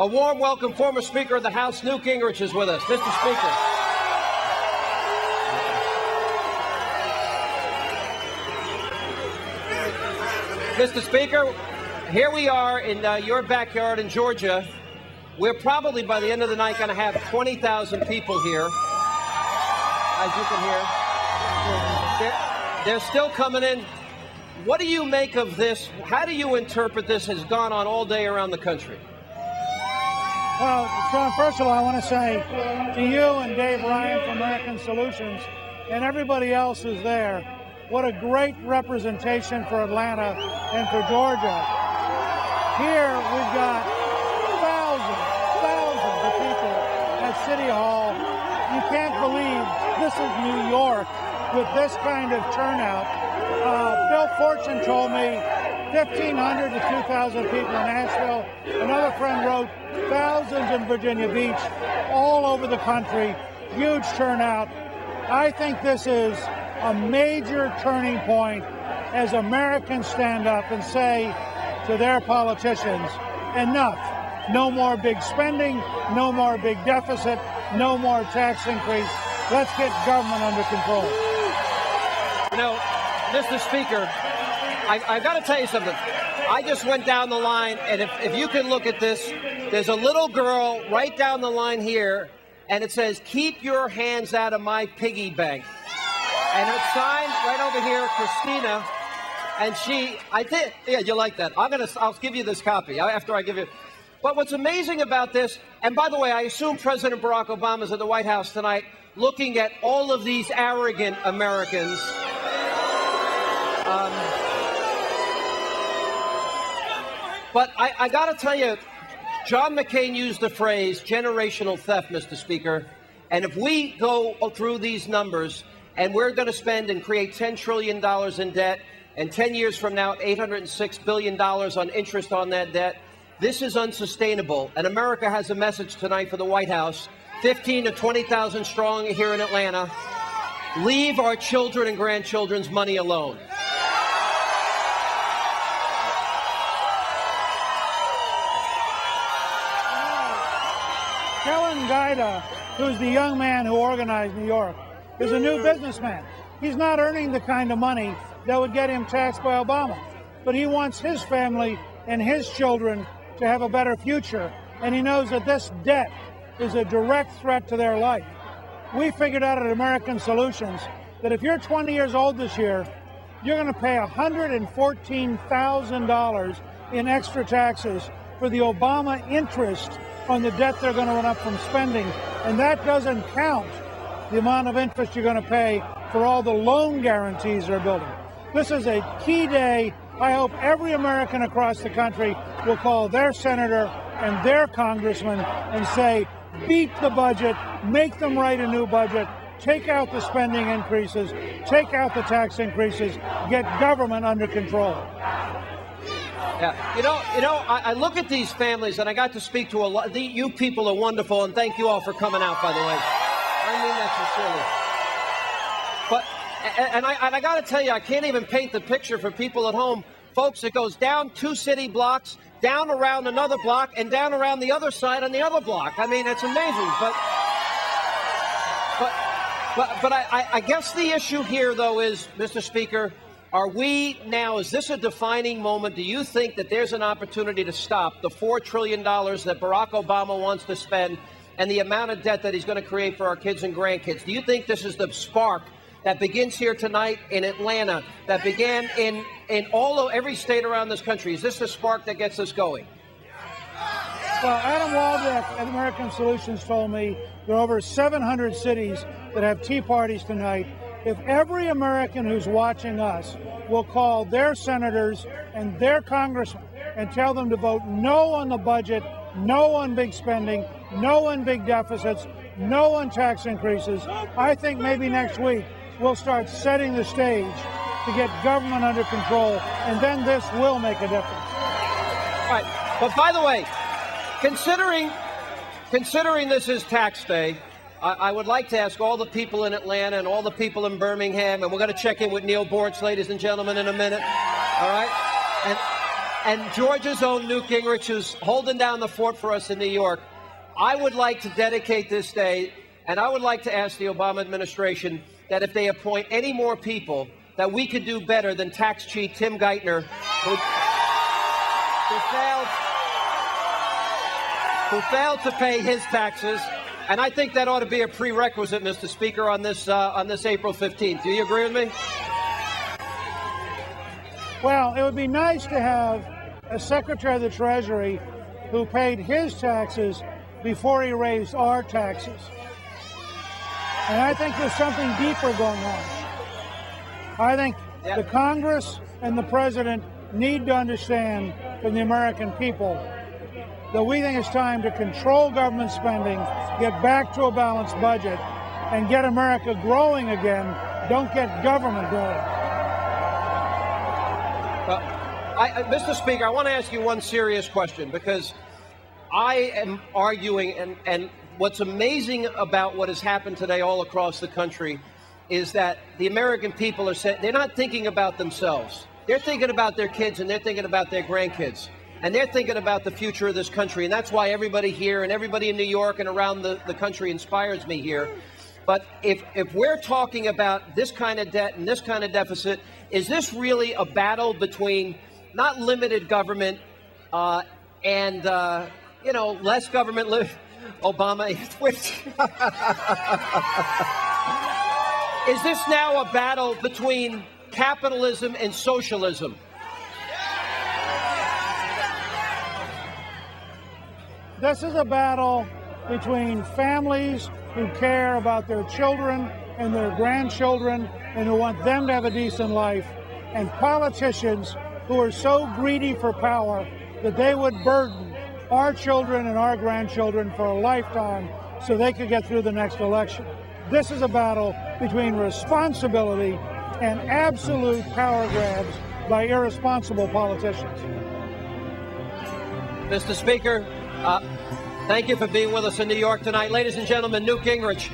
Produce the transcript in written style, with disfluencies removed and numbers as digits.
A warm welcome, former Speaker of the House, Newt Gingrich, is with us. Mr. Speaker. Mr. Speaker, here we are in your backyard in Georgia. We're probably, by the end of the night, going to have 20,000 people here, as you can hear. They're still coming in. What do you make of this? How do you interpret this has gone on all day around the country? Well, Sean, first of all, I want to say to you and Dave Ryan from American Solutions and everybody else who's there, what a great representation for Atlanta and for Georgia. Here we've got thousands of people at City Hall. You can't believe this is New York with this kind of turnout. Bill Fortune told me 1,500 to 2,000 people in Nashville. Another friend wrote thousands in Virginia Beach, all over the country, huge turnout. I think this is a major turning point as Americans stand up and say to their politicians, enough. No more big spending, no more big deficit, no more tax increase. Let's get government under control. You know, Mr. Speaker, I got to tell you something. I just went down the line, and if you can look at this, there's a little girl right down the line here, and it says, "Keep your hands out of my piggy bank." And it's signed right over here, Christina. And I think, yeah, you like that. I'll give you this copy after I give you. But what's amazing about this, and by the way, I assume President Barack Obama is at the White House tonight looking at all of these arrogant Americans. But I got to tell you, John McCain used the phrase generational theft, Mr. Speaker. And if we go through these numbers and we're going to spend and create $10 trillion in debt, and 10 years from now, $806 billion on interest on that debt, this is unsustainable. And America has a message tonight for the White House, 15 to 20,000 strong here in Atlanta. Leave our children and grandchildren's money alone. Kellen Gaida, who's the young man who organized New York, is a new businessman. He's not earning the kind of money that would get him taxed by Obama. But he wants his family and his children to have a better future. And he knows that this debt is a direct threat to their life. We figured out at American Solutions that if you're 20 years old this year, you're going to pay $114,000 in extra taxes for the Obama interest on the debt they're going to run up from spending. And that doesn't count the amount of interest you're going to pay for all the loan guarantees they're building. This is a key day. I hope every American across the country will call their senator and their congressman and say, beat the budget, make them write a new budget, take out the spending increases, take out the tax increases, get government under control. Yeah, I look at these families, and I got to speak to a lot. You people are wonderful, and thank you all for coming out, by the way. I mean that sincerely. But, and I got to tell you, I can't even paint the picture for people at home. Folks, it goes down 2 city blocks, down around another block, and down around the other side on the other block. I mean, it's amazing. But I guess the issue here, though, is, Mr. Speaker, is this a defining moment? Do you think that there's an opportunity to stop the $4 trillion that Barack Obama wants to spend and the amount of debt that he's going to create for our kids and grandkids? Do you think this is the spark that begins here tonight in Atlanta, that began in every state around this country? Is this the spark that gets us going? Well, Adam Waldek at American Solutions told me there are over 700 cities that have tea parties tonight. If every American who's watching us will call their senators and their congressmen and tell them to vote no on the budget, no on big spending, no on big deficits, no on tax increases, I think maybe next week we'll start setting the stage to get government under control, and then this will make a difference. All right. But by the way, considering this is tax day, I would like to ask all the people in Atlanta and all the people in Birmingham, and we're going to check in with Neil Bortz, ladies and gentlemen, in a minute. All right? and Georgia's own Newt Gingrich, who's holding down the fort for us in New York, I would like to dedicate this day, and I would like to ask the Obama administration that if they appoint any more people, that we could do better than tax cheat Tim Geithner, who failed to pay his taxes. And I think that ought to be a prerequisite, Mr. Speaker, on this April 15th. Do you agree with me? Well, it would be nice to have a Secretary of the Treasury who paid his taxes before he raised our taxes. And I think there's something deeper going on. I think the Congress and the President need to understand from the American people that we think it's time to control government spending, get back to a balanced budget, and get America growing again. Don't get government growing. Mr. Speaker, I want to ask you one serious question, because I am arguing, and what's amazing about what has happened today all across the country is that the American people are saying they're not thinking about themselves. They're thinking about their kids, and they're thinking about their grandkids. And they're thinking about the future of this country. And that's why everybody here and everybody in New York and around the country inspires me here. But if we're talking about this kind of debt and this kind of deficit, is this really a battle between not limited government and, less government? Obama, is this now a battle between capitalism and socialism? This is a battle between families who care about their children and their grandchildren and who want them to have a decent life, and politicians who are so greedy for power that they would burden our children and our grandchildren for a lifetime so they could get through the next election. This is a battle between responsibility and absolute power grabs by irresponsible politicians. Mr. Speaker, thank you for being with us in New York tonight. Ladies and gentlemen, Newt Gingrich.